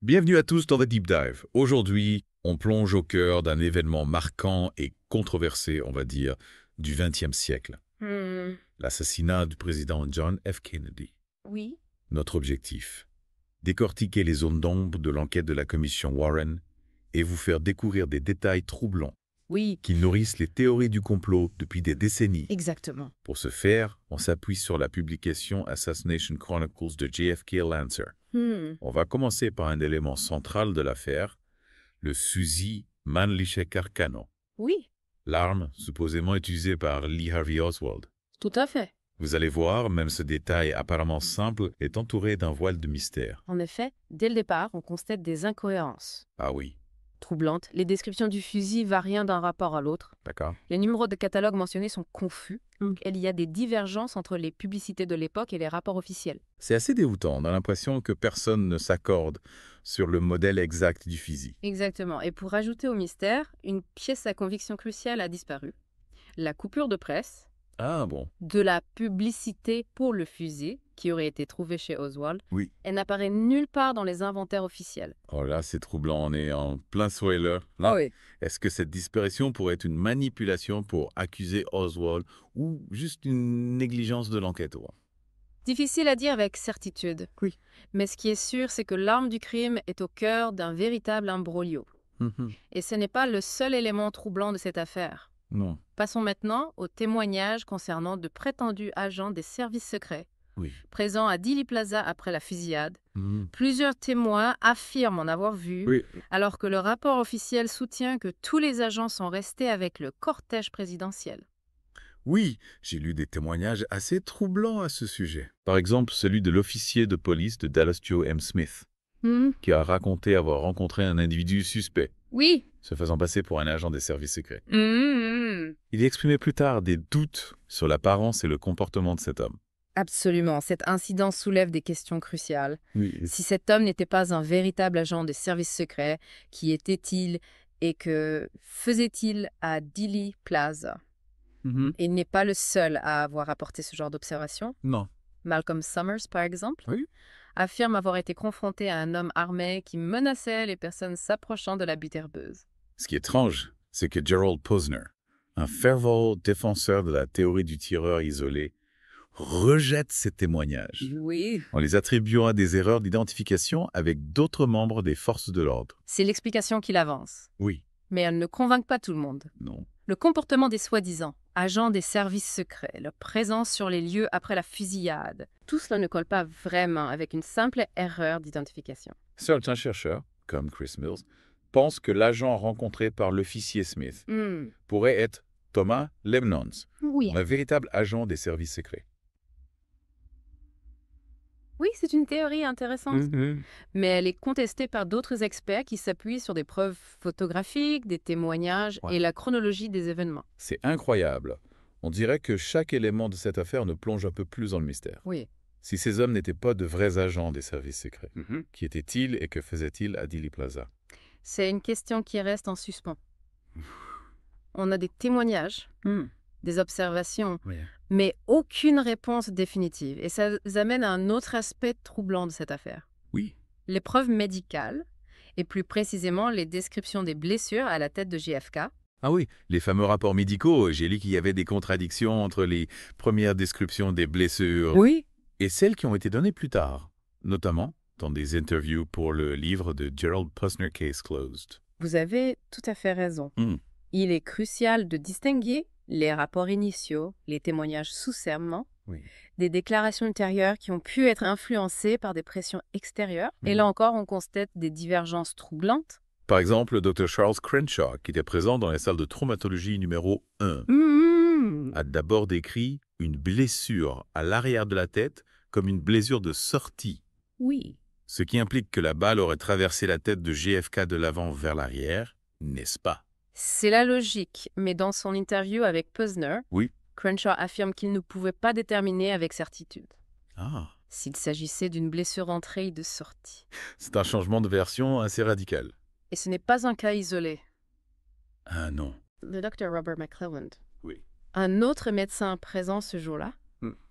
Bienvenue à tous dans The Deep Dive. Aujourd'hui, on plonge au cœur d'un événement marquant et controversé, on va dire, du XXe siècle. L'assassinat du président John F. Kennedy. Oui. Notre objectif, décortiquer les zones d'ombre de l'enquête de la commission Warren et vous faire découvrir des détails troublants Oui, qui nourrissent les théories du complot depuis des décennies. exactement. Pour ce faire, on s'appuie sur la publication Assassination Chronicles de JFK Lancer. On va commencer par un élément central de l'affaire, le fusil Mannlicher Carcano, Oui, l'arme supposément utilisée par Lee Harvey Oswald. tout à fait. Vous allez voir, même ce détail apparemment simple est entouré d'un voile de mystère. En effet, dès le départ, on constate des incohérences Ah oui, troublantes. Les descriptions du fusil varient d'un rapport à l'autre. d'accord. Les numéros de catalogue mentionnés sont confus. Il y a des divergences entre les publicités de l'époque et les rapports officiels. C'est assez déroutant, on a l'impression que personne ne s'accorde sur le modèle exact du fusil. Exactement. Et pour ajouter au mystère, une pièce à conviction cruciale a disparu. La coupure de presse Ah bon. de la publicité pour le fusil qui aurait été trouvée chez Oswald. Oui. Elle n'apparaît nulle part dans les inventaires officiels. Oh là, c'est troublant, on est en plein spoiler. Là, Oui. est-ce que cette disparition pourrait être une manipulation pour accuser Oswald ou juste une négligence de l'enquête? Difficile à dire avec certitude. Oui. Mais ce qui est sûr, c'est que l'arme du crime est au cœur d'un véritable imbroglio. Et ce n'est pas le seul élément troublant de cette affaire. Non. Passons maintenant aux témoignages concernant de prétendus agents des services secrets Oui. présents à Dealey Plaza après la fusillade. Plusieurs témoins affirment en avoir vu, Oui. alors que le rapport officiel soutient que tous les agents sont restés avec le cortège présidentiel. Oui, j'ai lu des témoignages assez troublants à ce sujet. Par exemple, celui de l'officier de police de Dallas Joe M. Smith, qui a raconté avoir rencontré un individu suspect, Oui. se faisant passer pour un agent des services secrets. Il exprimait plus tard des doutes sur l'apparence et le comportement de cet homme. Absolument. Cet incident soulève des questions cruciales. Oui. Si cet homme n'était pas un véritable agent des services secrets, qui était-il et que faisait-il à Dealey Plaza? Il n'est pas le seul à avoir apporté ce genre d'observation. Non. Malcolm Summers, par exemple, Oui. affirme avoir été confronté à un homme armé qui menaçait les personnes s'approchant de la butte herbeuse. Ce qui est étrange, c'est que Gerald Posner, un fervent défenseur de la théorie du tireur isolé, rejette ces témoignages Oui. en les attribuant à des erreurs d'identification avec d'autres membres des forces de l'ordre. C'est l'explication qu'il avance. Oui. Mais elle ne convainc pas tout le monde. Non. Le comportement des soi-disant agents des services secrets, leur présence sur les lieux après la fusillade, tout cela ne colle pas vraiment avec une simple erreur d'identification. Certains chercheurs, comme Chris Mills, pensent que l'agent rencontré par l'officier Smith pourrait être Thomas Lemnons, Oui. un véritable agent des services secrets. Oui, c'est une théorie intéressante. Mais elle est contestée par d'autres experts qui s'appuient sur des preuves photographiques, des témoignages Ouais. et la chronologie des événements. C'est incroyable. On dirait que chaque élément de cette affaire nous plonge un peu plus dans le mystère. Oui. Si ces hommes n'étaient pas de vrais agents des services secrets, qui étaient-ils et que faisaient-ils à Dealey Plaza? C'est une question qui reste en suspens. On a des témoignages, des observations, Oui. mais aucune réponse définitive. Et ça nous amène à un autre aspect troublant de cette affaire. Oui. Les preuves médicales, et plus précisément les descriptions des blessures à la tête de JFK. Ah oui, les fameux rapports médicaux, j'ai lu qu'il y avait des contradictions entre les premières descriptions des blessures Oui. et celles qui ont été données plus tard, notamment dans des interviews pour le livre de Gerald Posner Case Closed. Vous avez tout à fait raison. Il est crucial de distinguer les rapports initiaux, les témoignages sous serment, Oui. des déclarations ultérieures qui ont pu être influencées par des pressions extérieures. Et là encore, on constate des divergences troublantes. Par exemple, le Dr Charles Crenshaw, qui était présent dans la salle de traumatologie numéro 1, a d'abord décrit une blessure à l'arrière de la tête comme une blessure de sortie, Oui. ce qui implique que la balle aurait traversé la tête de JFK de l'avant vers l'arrière, n'est-ce pas? C'est la logique, mais dans son interview avec Posner, Oui. Crenshaw affirme qu'il ne pouvait pas déterminer avec certitude Ah, s'il s'agissait d'une blessure entrée et de sortie. c'est un changement de version assez radical. Et ce n'est pas un cas isolé. Ah non. Le Dr Robert McClelland, Oui. un autre médecin présent ce jour-là,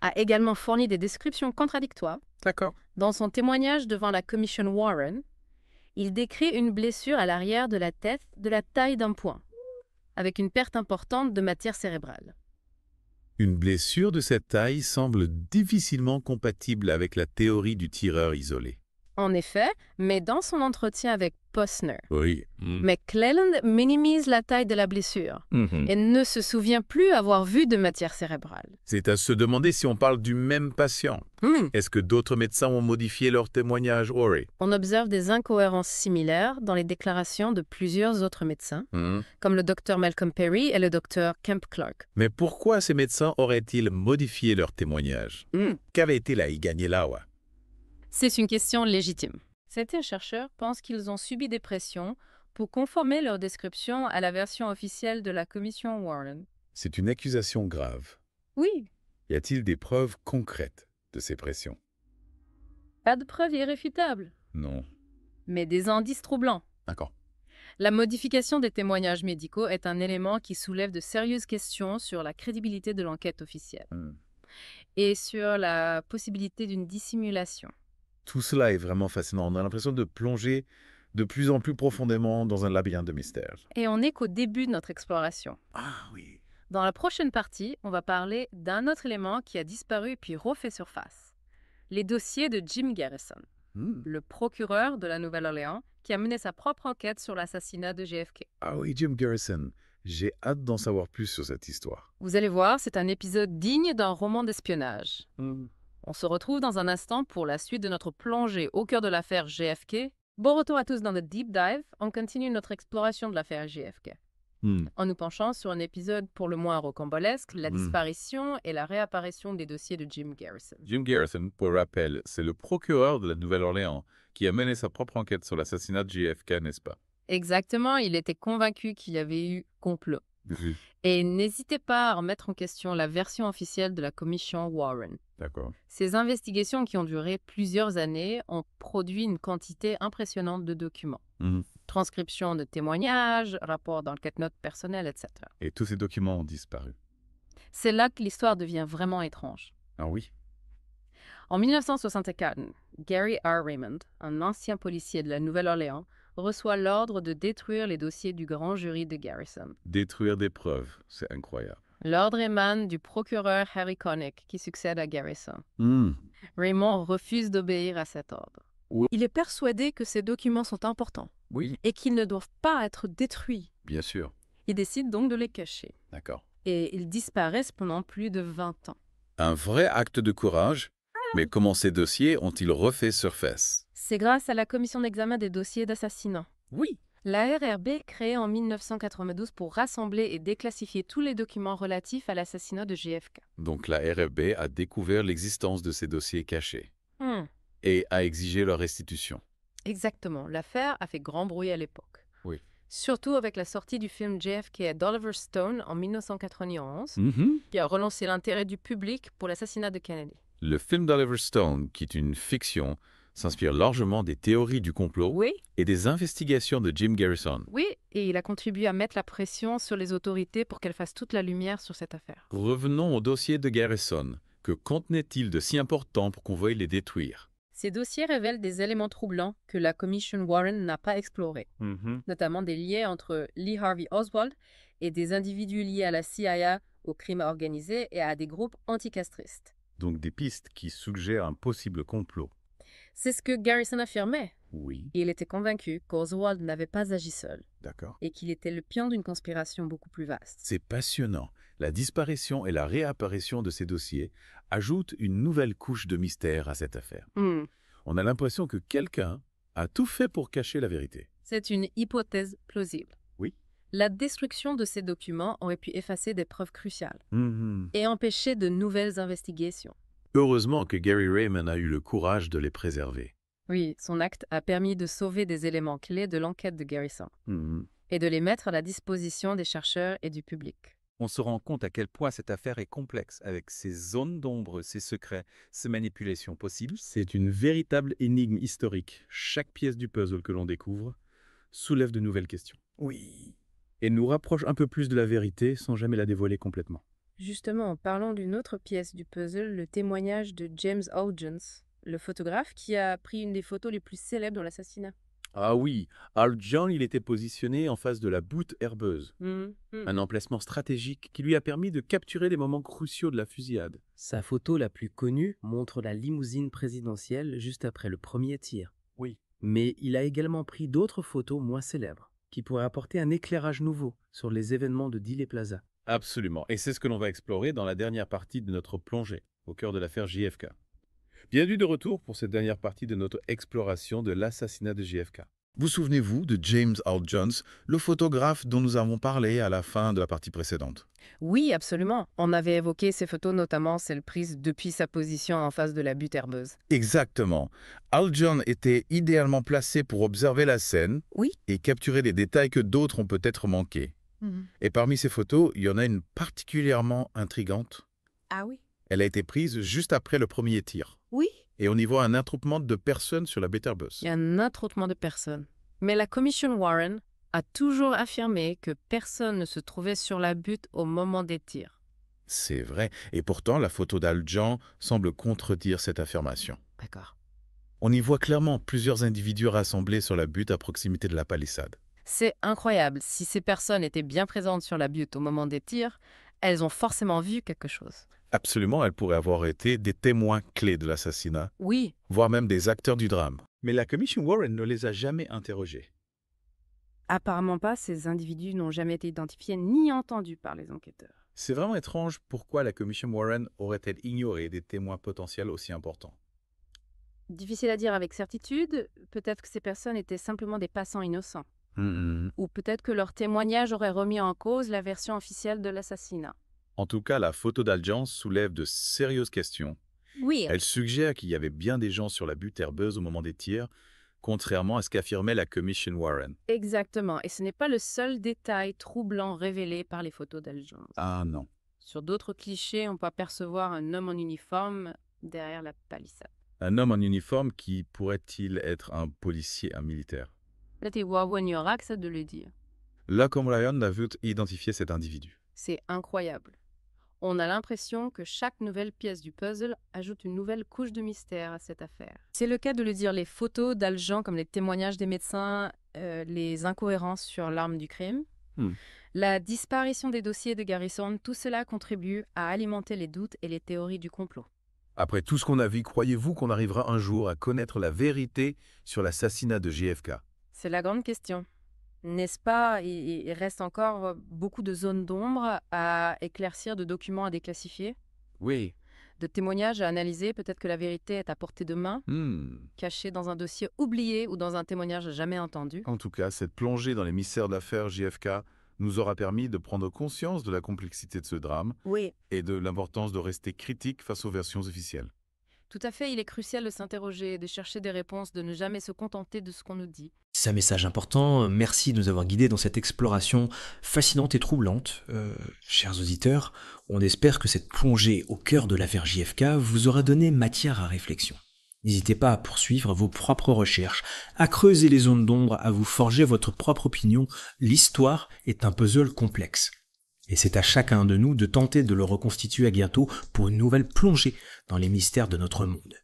a également fourni des descriptions contradictoires. D'accord. Dans son témoignage devant la commission Warren, Il décrit une blessure à l'arrière de la tête de la taille d'un poing, avec une perte importante de matière cérébrale. Une blessure de cette taille semble difficilement compatible avec la théorie du tireur isolé. En effet, mais dans son entretien avec Posner, Oui. McClelland minimise la taille de la blessure et ne se souvient plus avoir vu de matière cérébrale. C'est à se demander si on parle du même patient. Est-ce que d'autres médecins ont modifié leur témoignage, Ori? On observe des incohérences similaires dans les déclarations de plusieurs autres médecins, comme le Dr Malcolm Perry et le Dr Kemp Clark. Mais pourquoi ces médecins auraient-ils modifié leur témoignage? Qu'avait-il à y gagner là, ouais? C'est une question légitime. Certains chercheurs pensent qu'ils ont subi des pressions pour conformer leur description à la version officielle de la commission Warren. C'est une accusation grave. Oui, Y a-t-il des preuves concrètes de ces pressions? pas de preuves irréfutables, Non. mais des indices troublants. D'accord. La modification des témoignages médicaux est un élément qui soulève de sérieuses questions sur la crédibilité de l'enquête officielle et sur la possibilité d'une dissimulation. Tout cela est vraiment fascinant. On a l'impression de plonger de plus en plus profondément dans un labyrinthe de mystères. Et on n'est qu'au début de notre exploration. Ah oui. Dans la prochaine partie, on va parler d'un autre élément qui a disparu puis refait surface. Les dossiers de Jim Garrison, le procureur de la Nouvelle-Orléans, qui a mené sa propre enquête sur l'assassinat de JFK. Ah oui, Jim Garrison. J'ai hâte d'en savoir plus sur cette histoire. Vous allez voir, c'est un épisode digne d'un roman d'espionnage. On se retrouve dans un instant pour la suite de notre plongée au cœur de l'affaire JFK. Bon retour à tous dans le Deep Dive. On continue notre exploration de l'affaire JFK. En nous penchant sur un épisode pour le moins rocambolesque, la disparition et la réapparition des dossiers de Jim Garrison. Jim Garrison, pour rappel, c'est le procureur de la Nouvelle-Orléans qui a mené sa propre enquête sur l'assassinat de JFK, n'est-ce pas? Exactement, il était convaincu qu'il y avait eu complot. Et n'hésitez pas à remettre en question la version officielle de la commission Warren. D'accord. Ces investigations qui ont duré plusieurs années ont produit une quantité impressionnante de documents. Transcriptions de témoignages, rapports d'enquête-notes personnelles, etc. Et tous ces documents ont disparu. C'est là que l'histoire devient vraiment étrange. Ah oui? En 1964, Gary R. Raymond, un ancien policier de la Nouvelle-Orléans, reçoit l'ordre de détruire les dossiers du grand jury de Garrison. Détruire des preuves, c'est incroyable. L'ordre émane du procureur Harry Connick, qui succède à Garrison. Raymond refuse d'obéir à cet ordre. Oui. Il est persuadé que ces documents sont importants et qu'ils ne doivent pas être détruits. Bien sûr. Il décide donc de les cacher. D'accord. Et ils disparaissent pendant plus de 20 ans. Un vrai acte de courage, mais comment ces dossiers ont-ils refait surface? C'est grâce à la commission d'examen des dossiers d'assassinat. Oui. La RRB, créée en 1992 pour rassembler et déclassifier tous les documents relatifs à l'assassinat de JFK. Donc la RRB a découvert l'existence de ces dossiers cachés et a exigé leur restitution. Exactement. L'affaire a fait grand bruit à l'époque. Oui. Surtout avec la sortie du film JFK d'Oliver Stone en 1991, qui a relancé l'intérêt du public pour l'assassinat de Kennedy. Le film d'Oliver Stone, qui est une fiction, s'inspire largement des théories du complot et des investigations de Jim Garrison. Oui, et il a contribué à mettre la pression sur les autorités pour qu'elles fassent toute la lumière sur cette affaire. Revenons au dossier de Garrison. Que contenait-il de si important pour qu'on veuille les détruire? Ces dossiers révèlent des éléments troublants que la commission Warren n'a pas explorés, notamment des liens entre Lee Harvey Oswald et des individus liés à la CIA, au crime organisé et à des groupes anticastristes. Donc des pistes qui suggèrent un possible complot. C'est ce que Garrison affirmait. Oui. Il était convaincu qu'Oswald n'avait pas agi seul. D'accord. Et qu'il était le pion d'une conspiration beaucoup plus vaste. C'est passionnant. La disparition et la réapparition de ces dossiers ajoutent une nouvelle couche de mystère à cette affaire. On a l'impression que quelqu'un a tout fait pour cacher la vérité. C'est une hypothèse plausible. Oui. La destruction de ces documents aurait pu effacer des preuves cruciales et empêcher de nouvelles investigations. Heureusement que Gary Raymond a eu le courage de les préserver. Oui, son acte a permis de sauver des éléments clés de l'enquête de Garrison et de les mettre à la disposition des chercheurs et du public. On se rend compte à quel point cette affaire est complexe, avec ses zones d'ombre, ses secrets, ses manipulations possibles. C'est une véritable énigme historique. Chaque pièce du puzzle que l'on découvre soulève de nouvelles questions. Oui. Et nous rapproche un peu plus de la vérité sans jamais la dévoiler complètement. Justement, parlons d'une autre pièce du puzzle, le témoignage de James Hall Jones, le photographe qui a pris une des photos les plus célèbres dans l'assassinat. Ah oui, Al John, il était positionné en face de la butte herbeuse. Un emplacement stratégique qui lui a permis de capturer les moments cruciaux de la fusillade. Sa photo la plus connue montre la limousine présidentielle juste après le premier tir. Oui. Mais il a également pris d'autres photos moins célèbres, qui pourraient apporter un éclairage nouveau sur les événements de Dealey Plaza. Absolument. Et c'est ce que l'on va explorer dans la dernière partie de notre plongée, au cœur de l'affaire JFK. Bienvenue de retour pour cette dernière partie de notre exploration de l'assassinat de JFK. Vous souvenez-vous de James Earl Jones, le photographe dont nous avons parlé à la fin de la partie précédente? Oui, absolument. On avait évoqué ces photos, notamment celles prises depuis sa position en face de la butte herbeuse. Exactement. Earl Jones était idéalement placé pour observer la scène Oui. et capturer des détails que d'autres ont peut-être manqués. Et parmi ces photos, il y en a une particulièrement intrigante. Ah oui? Elle a été prise juste après le premier tir. Oui. Et on y voit un attroupement de personnes sur la butte herbeuse. Il y a un attroupement de personnes. Mais la commission Warren a toujours affirmé que personne ne se trouvait sur la butte au moment des tirs. C'est vrai. Et pourtant, la photo d'Al John semble contredire cette affirmation. D'accord. On y voit clairement plusieurs individus rassemblés sur la butte à proximité de la palissade. C'est incroyable. Si ces personnes étaient bien présentes sur la butte au moment des tirs, elles ont forcément vu quelque chose. Absolument, elles pourraient avoir été des témoins clés de l'assassinat, Oui. voire même des acteurs du drame. Mais la commission Warren ne les a jamais interrogés. Apparemment pas, ces individus n'ont jamais été identifiés ni entendus par les enquêteurs. C'est vraiment étrange pourquoi la commission Warren aurait-elle ignoré des témoins potentiels aussi importants. Difficile à dire avec certitude, peut-être que ces personnes étaient simplement des passants innocents. Ou peut-être que leur témoignage aurait remis en cause la version officielle de l'assassinat. En tout cas, la photo d'Al John soulève de sérieuses questions. Oui. Elle suggère qu'il y avait bien des gens sur la butte herbeuse au moment des tirs, contrairement à ce qu'affirmait la commission Warren. Exactement. Et ce n'est pas le seul détail troublant révélé par les photos d'Al Jones. Ah non. Sur d'autres clichés, on peut apercevoir un homme en uniforme derrière la palissade. Un homme en uniforme qui pourrait-il être un policier, un militaire? Là, tu vois, on y aura que ça de le dire. Là, comme Ryan a vu identifier cet individu. C'est incroyable. On a l'impression que chaque nouvelle pièce du puzzle ajoute une nouvelle couche de mystère à cette affaire. C'est le cas de le dire, les photos d'Al John, comme les témoignages des médecins, les incohérences sur l'arme du crime, la disparition des dossiers de Garrison, tout cela contribue à alimenter les doutes et les théories du complot. Après tout ce qu'on a vu, croyez-vous qu'on arrivera un jour à connaître la vérité sur l'assassinat de JFK? C'est la grande question. N'est-ce pas, il reste encore beaucoup de zones d'ombre à éclaircir, de documents à déclassifier, Oui. de témoignages à analyser. Peut-être que la vérité est à portée de main, cachée dans un dossier oublié ou dans un témoignage jamais entendu. En tout cas, cette plongée dans les mystères de l'affaire JFK nous aura permis de prendre conscience de la complexité de ce drame Oui. et de l'importance de rester critique face aux versions officielles. Tout à fait, il est crucial de s'interroger, de chercher des réponses, de ne jamais se contenter de ce qu'on nous dit. C'est un message important. Merci de nous avoir guidés dans cette exploration fascinante et troublante. Chers auditeurs, on espère que cette plongée au cœur de l'affaire JFK vous aura donné matière à réflexion. N'hésitez pas à poursuivre vos propres recherches, à creuser les zones d'ombre, à vous forger votre propre opinion. L'histoire est un puzzle complexe. Et c'est à chacun de nous de tenter de le reconstituer à bientôt pour une nouvelle plongée dans les mystères de notre monde.